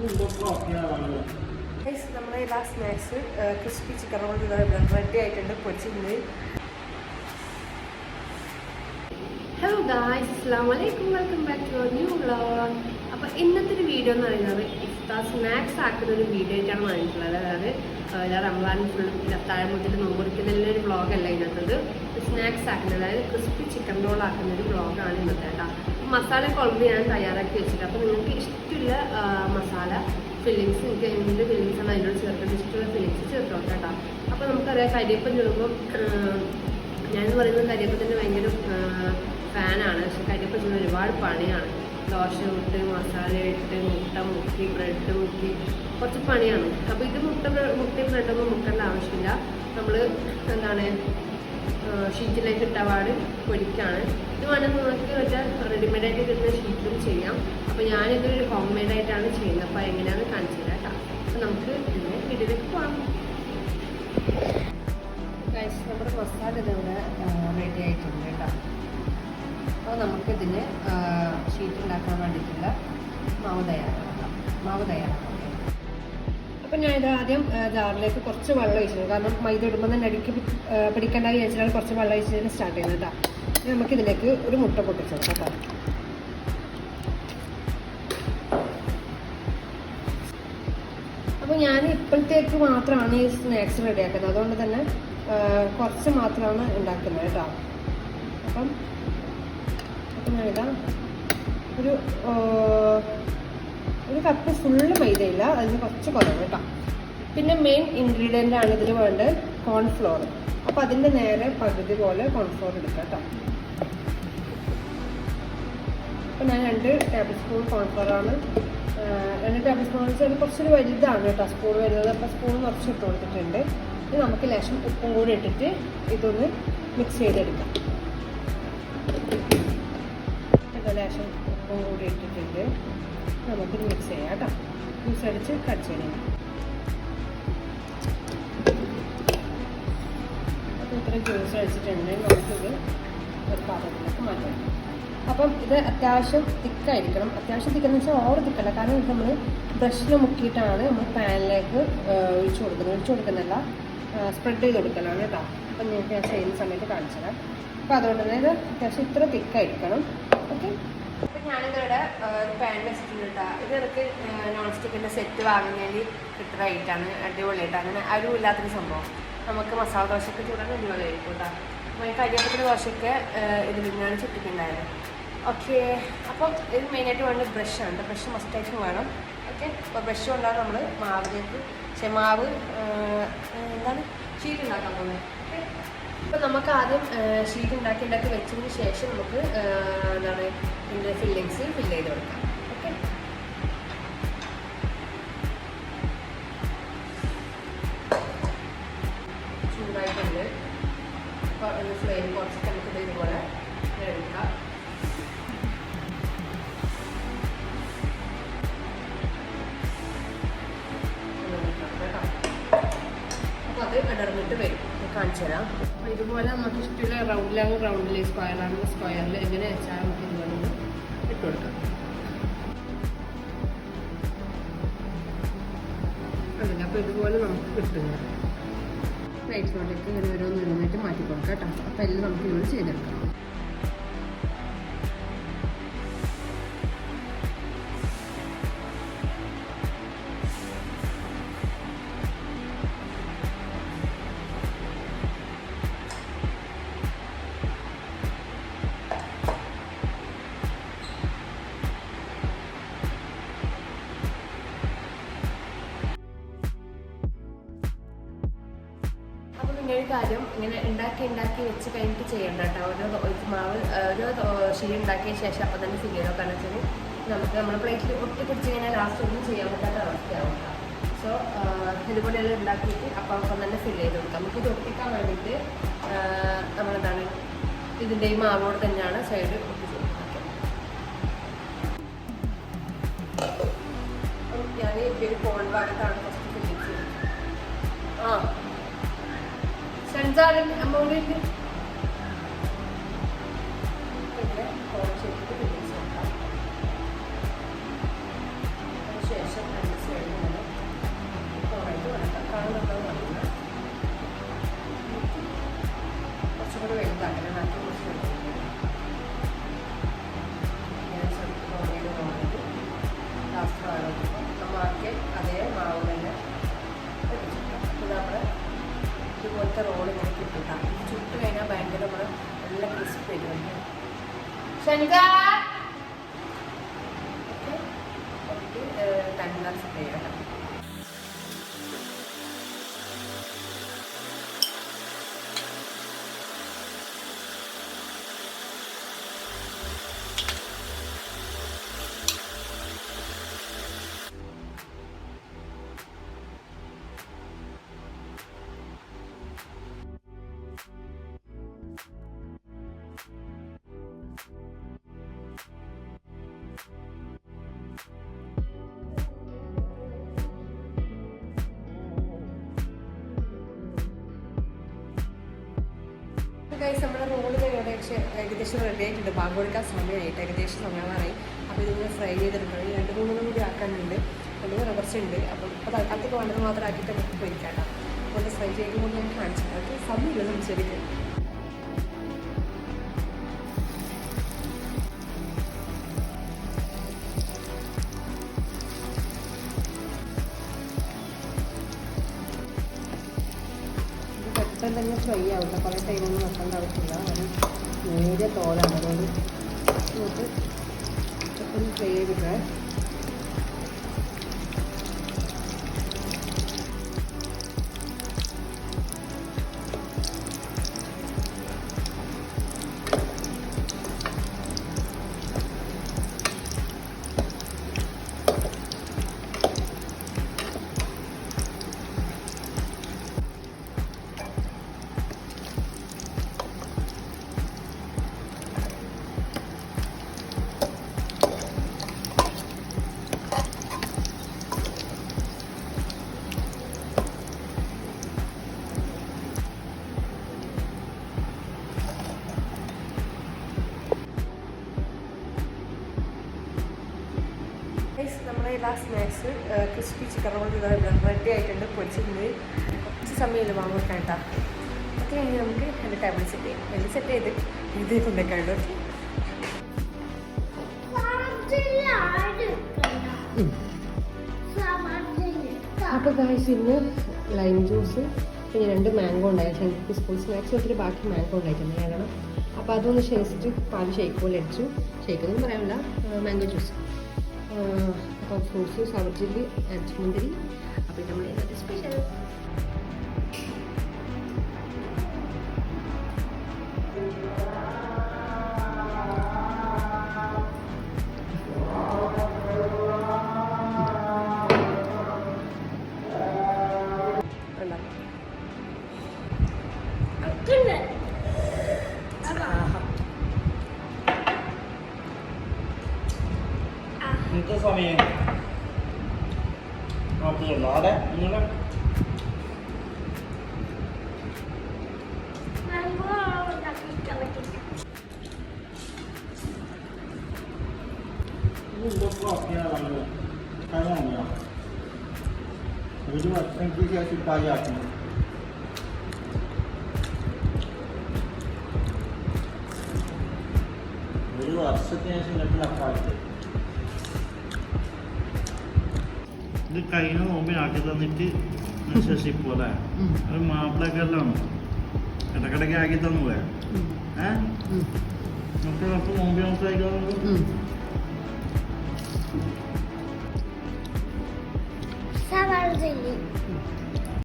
നമ്മുടെ എല്ലാ snacks crispy chicken roll ready ആയിട്ടുണ്ട് പൊരിച്ചിട്ടുണ്ട്. ഹലോ ഗായ്സ്, അസ്സലാമു അലൈക്കും, welcome back to new vlog. അപ്പോൾ ഇന്നത്തെ ഒരു വീഡിയോ എന്ന് പറയുന്നത് ഇഫ്താർ സ്നാക്സ് ആക്കുന്ന ഒരു വീഡിയോ ആയിട്ടാണ് വാങ്ങിയിട്ടുള്ളത്. അതായത് റമദാൻ ഫുൾ അത്താഴം മുതൽ നോമ്പൊരിക്കുന്നതിൻ്റെ ഒരു വ്ളോഗല്ല ഇതിനകത്തത്, സ്നാക്സ് ആക്കുന്നത്, അതായത് ക്രിസ്പി ചിക്കൻ റോൾ ആക്കുന്ന ഒരു വ്ളോഗാണ് ഇന്നത്തെ കേട്ടോ. മസാല ഓൾറെഡി ഞാൻ തയ്യാറാക്കി വെച്ചിട്ട്, അപ്പോൾ നിങ്ങൾക്ക് ഇഷ്ടമുള്ള മസാല ഫില്ലിങ്സ്, എനിക്ക് എന്ത് ഫില്ലിങ്സാണ് അതിനോട് ചേർക്കുന്നത്, ഇഷ്ടമുള്ള ഫില്ലിങ്സ് ചേർത്തോട്ടെ കേട്ടോ. അപ്പോൾ നമുക്കറിയാം കരിയപ്പം ചുടുമ്പോൾ ഞാൻ പറയുന്നത് കരിയപ്പത്തിൻ്റെ ഭയങ്കര ഫാനാണ്. പക്ഷെ കരിയപ്പം ചുടുന്ന ഒരുപാട് പണിയാണ്. ദോശ ഇട്ട് മസാല ഇട്ട് മുട്ട മുക്കി ബ്രെഡ് മുക്കി കുറച്ച് പണിയാണ്. അപ്പോൾ ഇത് മുട്ടയും ബ്രെഡൊന്നും മുക്കേണ്ട ആവശ്യമില്ല. നമ്മൾ എന്താണ് ഷീറ്റിലേക്ക് ഇട്ടപാട് പൊരിക്കാണ്. ഇത് വേണമെങ്കിൽ നിങ്ങൾക്ക് വെച്ചാൽ റെഡിമെയ്ഡായിട്ട് കിട്ടുന്ന ഷീറ്റിലും ചെയ്യാം. അപ്പോൾ ഞാനിതൊരു ഹോം മെയ്ഡായിട്ടാണ് ചെയ്യുന്നത്. അപ്പോൾ എങ്ങനെയാണെന്ന് കാണിച്ചു തരാം കേട്ടോ. അപ്പോൾ നമുക്ക് ഇതിനെ വീട്ടിലേക്ക് പോകാം. നമ്മുടെ മസാല ഇതിവിടെ റെഡി ആയിട്ടുണ്ട് കേട്ടോ. അപ്പോൾ നമുക്കിതിന് ഷീറ്റ് ഉണ്ടാക്കാൻ വേണ്ടിയിട്ടുള്ള മാവ് തയ്യാറാക്കാം. അപ്പം ഞാനിത് ആദ്യം ജാറിലേക്ക് കുറച്ച് വെള്ളം ഒഴിച്ചിട്ടുണ്ട്. കാരണം മൈദ ഇടുമ്പോൾ തന്നെ അടിക്ക് പിടിക്കേണ്ടായി വെച്ചിട്ടാണ് കുറച്ച് വെള്ളം ഒഴിച്ചതിന് സ്റ്റാർട്ട് ചെയ്യുന്നത് കേട്ടോ. നമുക്കിതിലേക്ക് ഒരു മുട്ട പൊട്ടിച്ചു കേട്ടോ. അപ്പോൾ ഞാൻ ഇപ്പോഴത്തേക്ക് മാത്രമാണ് ഈ സ്നാക്സ് റെഡിയാക്കുന്നത്. അതുകൊണ്ട് തന്നെ കുറച്ച് മാത്രമാണ് ഉണ്ടാക്കുന്നത് കേട്ടോ. അപ്പം ഞാനിതാ ഒരു കപ്പ് ഫുള്ള് മൈദയില്ല, അതിന് കുറച്ച് കുറവ് കേട്ടോ. പിന്നെ മെയിൻ ഇൻഗ്രീഡിയൻ്റ് ആണ് ഇതിൽ വേണ്ടത് കോൺഫ്ലോർ. അപ്പോൾ അതിൻ്റെ നേരെ പകുതി പോലെ കോൺഫ്ലോർ എടുക്കാം കേട്ടോ. അപ്പോൾ ഞാൻ 2 ടേബിൾ സ്പൂൺ കോൺഫ്ലോറാണ്. 2 ടേബിൾ സ്പൂൺ വെച്ചാൽ കുറച്ചൊരു വലുതാണ് കേട്ടോ സ്പൂൺ വരുന്നത്. അപ്പോൾ സ്പൂൺ കുറച്ച് ഇട്ട് കൊടുത്തിട്ടുണ്ട്. ഇത് നമുക്ക് ലേശം ഉപ്പും കൂടി ഇട്ടിട്ട് ഇതൊന്ന് മിക്സ് ചെയ്തെടുക്കാം. ലേശം ഉപ്പും കൂടി ഇട്ടിട്ടുണ്ട്. നമുക്ക് മിക്സ് ചെയ്യാം കേട്ടോ. മിക്സ് അടിച്ച് കട്ട് ചെയ്യണം. അപ്പോൾ ഇത്ര ജ്യൂസ് അടിച്ചിട്ടുണ്ടെങ്കിൽ നമുക്കിത് ഒരു പാത്രത്തിലേക്ക് മാറ്റാം. അപ്പം ഇത് അത്യാവശ്യം തിക്കായിരിക്കണം. അത്യാവശ്യം തിക്കെന്ന് വെച്ചാൽ ഓവർ തിക്കല്ല. കാരണം ഇത് നമ്മൾ ബ്രഷിൽ മുക്കിയിട്ടാണ് നമ്മൾ പാനിലേക്ക് ഒഴിച്ചു കൊടുക്കുന്നില്ല, സ്പ്രെഡ് ചെയ്ത് കൊടുക്കലാണ് കേട്ടോ. അപ്പം നിങ്ങൾക്ക് ഞാൻ ചെയ്യുന്ന സമയത്ത് കാണിച്ചു തരാം. അപ്പോൾ അതുകൊണ്ട് തന്നെ ഇത് അത്യാവശ്യം ഇത്ര തിക്കായിരിക്കണം. ഓക്കെ. അപ്പം ഞാനിതിവിടെ ഒരു പാൻ വെച്ചിട്ടുണ്ട് കേട്ടോ. ഇത് എനിക്ക് നോൺ സ്റ്റിക്കിൻ്റെ സെറ്റ് വാങ്ങുന്നതിൽ കിട്ടുന്ന റേറ്റാണ്. അടിപൊളിയായിട്ടാണ്. അങ്ങനെ അരുവില്ലാത്തൊരു സംഭവം. നമുക്ക് മസാല ദോശയ്ക്ക് ചൂടാൻ അടിപൊളിയായിരിക്കും കേട്ടോ. അപ്പോൾ ഈ കരിയപ്പത്തിൻ്റെ ദോശയ്ക്ക് ഇത് പിന്നാണ് ചുറ്റിട്ടുണ്ടായത്. ഓക്കെ. അപ്പം ഇത് മെയിനായിട്ട് വേണ്ട ബ്രഷാണ്. ബ്രഷ് മസ്റ്റായിട്ടും വേണം. ഓക്കെ. അപ്പോൾ ബ്രഷ് കൊണ്ടാണ് നമ്മൾ മാവിലേക്ക് മാവ് ഷീറ്റ് ഉണ്ടാക്കാൻ പോകുന്നത്. ഓക്കെ. അപ്പോൾ നമുക്ക് ആദ്യം ഷീറ്റ് ഉണ്ടാക്കി വെച്ചതിന് ശേഷം നമുക്ക് ഇതിൻ്റെ ഫില്ലിങ്സ് ഫില്ല് ചെയ്ത് കൊടുക്കാം. ഓക്കെ. ചൂടായിട്ടുണ്ട്. അപ്പോൾ ഫ്ലെയിം കുറച്ചിട്ട് നമുക്കിത് ഇതുപോലെ എടുക്കാം. അപ്പോൾ അത് അടർന്നിട്ട് വരും. കാണിച്ചു തരാം. അപ്പോൾ ഇതുപോലെ നമുക്ക് ഇഷ്ടമുള്ള റൗണ്ടിൽ സ്ക്വയറാണെങ്കിൽ സ്ക്വയറിൽ എങ്ങനെ വെച്ചാൽ നമുക്ക് ഇതുപോലെ ഇട്ട് കൊടുക്കാം. അതില്ല. അപ്പോൾ ഇതുപോലെ നമുക്ക് കിട്ടുന്നത് പ്ലേറ്റിലോട്ടേക്ക് ഇങ്ങനെ ഓരോന്നിട്ട് മാറ്റി കൊടുക്കാം കേട്ടോ. അപ്പോൾ എല്ലാം നമുക്ക് ഇതുപോലെ ചെയ്തെടുക്കാം. പിന്നെ ഒരു കാര്യം, ഇങ്ങനെ ഉണ്ടാക്കി വെച്ച് കഴിഞ്ഞിട്ട് ചെയ്യേണ്ട കേട്ടോ. ഓരോ മാവ് ഷീ ഉണ്ടാക്കിയ ശേഷം അപ്പം തന്നെ ഫില്ല് ചെയ്തോ. കാരണം വെച്ചാൽ നമുക്ക് നമ്മുടെ പ്ലേറ്റിൽ ഒട്ടിപ്പിടിച്ച് കഴിഞ്ഞാൽ ലാസ്റ്റ് ഒന്നും ചെയ്യാൻ പറ്റാത്ത അവസ്ഥയാവും. സോ ഇതുപോലെയെല്ലാം ഉണ്ടാക്കിയിട്ട് അപ്പം തന്നെ ഫില്ല് ചെയ്ത് കൊടുക്കാം. നമുക്കിത് ഒട്ടിക്കാൻ വേണ്ടിയിട്ട് നമ്മളെന്താണ് ഇതിൻ്റെ ഈ മാവോട് തന്നെയാണ് സൈഡ് ഒട്ടിച്ച് കൊടുക്കുന്നത്. ഞാൻ ഈ ഒരു കോൺ ഭാഗത്താണ് ഫസ്റ്റ് ഫില്ല് ചെയ്തത്. സെൻസാറിൻ എമൗണ്ടിൽ കോൺ ചെയ്തിട്ട് ഫില്ലിങ്സ് നോക്കാം. അതിനുശേഷം പാത്രമാണ് നമ്മളാക്കിയ അതേ മാവ് തന്നെ ഇത് നമ്മൾ ഇതുപോലത്തെ റോൾ ഇങ്ങനെ കിട്ടുക. ചുട്ട് കഴിഞ്ഞാൽ ഭയങ്കര നമ്മൾ നല്ല ക്രിസ്പ് വരുന്നുണ്ട്. ടൈം ചെയ്യാം. നമ്മുടെ റോള് ഏകദേശം റെഡി ആയിട്ടുണ്ട്. ബാങ്ക് കൊടുക്കാൻ സമയമായിട്ട് ഏകദേശം സമയമായി. അപ്പോൾ ഇതിങ്ങനെ ഫ്രൈ ചെയ്തെടുക്കണം. 2-3 കൂടി ആക്കാനുണ്ട്. അല്ലെങ്കിൽ റിവർസുണ്ട്. അപ്പോൾ ഇപ്പോൾ തൽക്കാലത്തേക്ക് വേണ്ടത് മാത്രം ആക്കിയിട്ട് നമുക്ക് പൊരിക്കാം. അപ്പോൾ ഫ്രൈ ചെയ്യുമ്പോൾ ഞാൻ കാണിച്ചു അത് സമയമില്ല സംശയിക്കും. പെട്ടെന്ന് ഫ്രൈ ആവില്ല, കുറേ ടൈമൊന്നും വെക്കേണ്ട ആവശ്യമില്ല. അത് നേരെ തോലാണ്, അതുകൊണ്ട് നമുക്ക് പെട്ടെന്ന് ഫ്രൈ ചെയ്തിട്ട് നമ്മുടെ എല്ലാ snacks crispy chicken roll ready ആയിട്ടുണ്ട്. പൊരിച്ചിട്ടുണ്ട്. കുറച്ച് സമയമില്ല വാങ്ങാൻ കേട്ടോ. അത് കഴിഞ്ഞ് നമുക്ക് എൻ്റെ ടേബിൾ സെറ്റ് ചെയ്യാം. വലിയ സെറ്റ് ചെയ്ത് ഇത് കൊണ്ടൊക്കെയുണ്ട്. അപ്പോൾ ഗായ്സ് ഇന്ന് ലൈം ജ്യൂസ് പിന്നെ 2 മാംഗോ ഉണ്ടായിരുന്നു. എനിക്ക് സ്കൂൾ സ്നാക്സ് ഒത്തിരി ബാക്കി മാംഗോ ഉണ്ടായിട്ടുണ്ട് കാരണം. അപ്പോൾ അതൊന്ന് ഷേസ്റ്റ് പാല് ഷേക്ക് പോലെ അടിച്ചു. ഷേക്കൊന്നും പറയാനില്ല, മാംഗോ ജ്യൂസ്. അപ്പോൾ ഫ്രൂട്ട്സ് സവർ ചില്ലി ആൻഡ് മുന്തിരി. അപ്പോൾ നമ്മൾ ഇന്നത്തെ special Itu suami apa ya? Ada ini kan? Ini buat apa lagi? Kayak ni ya. Jadi macam kita suka ya. Jadi asasnya sih nak lakukan. ഇത് കഴിഞ്ഞ നോമ്പിന് ആക്കി തന്നിട്ട് ശശിപ്പോ അല്ലേ? അത് മാപ്പിളക്കെല്ലാം ഇടക്കിടയ്ക്ക് ആക്കി തന്നൂടെ? നമുക്ക് അപ്പോൾ നോമ്പി നമുക്ക് കഴിക്കാൻ